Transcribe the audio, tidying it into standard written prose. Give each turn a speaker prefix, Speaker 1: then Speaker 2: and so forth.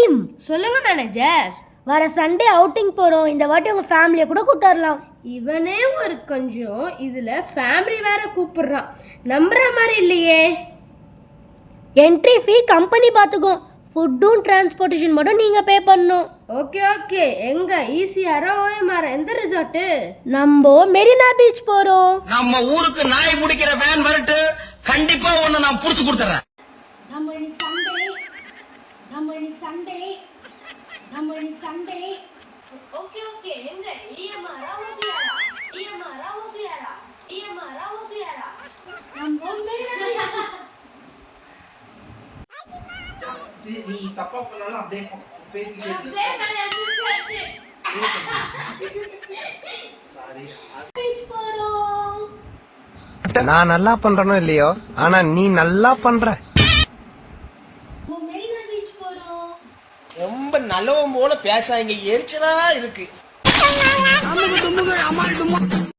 Speaker 1: Team.
Speaker 2: சொல்லுங்க manager.
Speaker 1: வர Sunday outing போறோம். இந்த வாட்டி உங்க ஃபேமிலியை கூட கூட்டு வரலாம்.
Speaker 2: இவனே ஒரு கொஞ்சம் இதுல ஃபேமிலி வேற கூப்பிடுறான். நம்புற மாதிரி இல்லையே.
Speaker 1: என்ட்ரி ஃபீ கம்பெனி பார்த்துக்கும். ஃபுட்டும் டிரான்ஸ்போர்ட்டேஷன் மட்டும் நீங்க பே பண்ணணும்.
Speaker 2: Okay okay. எங்க ஈசிஆரா ஓஎம்ஆர் எந்த ரிசார்ட்?
Speaker 1: நம்ம மெரினா பீச் போறோம்.
Speaker 3: நம்ம ஊருக்கு நாய் பிடிக்கிற வேன் வரட்டு, கண்டிப்பா ஒண்ணு நான் புடிச்சு கொடுத்துறேன்.
Speaker 1: நம்ம இன்னைக்கு சண்டே.
Speaker 2: Okay okay. எங்க இஎம்ஆரா ஓசிஆரா? இஎம்ஆரா ஓசிஆரா? இஎம்ஆரா ஓசிஆரா?
Speaker 1: நம்ம மெரினா
Speaker 4: நீ தப்பா பண்ணாலும் அப்படியே பேசிக்கிட்டே சாரி
Speaker 1: பீச் போறோம்.
Speaker 5: நான் நல்லா பண்றனோ இல்லையோ, ஆனா நீ நல்லா பண்ற.
Speaker 1: நம்ம மெரினா பீச் போறோம்.
Speaker 4: ரொம்ப நல்லவன் போல பேசாங்க, எரிச்சலா இருக்கு.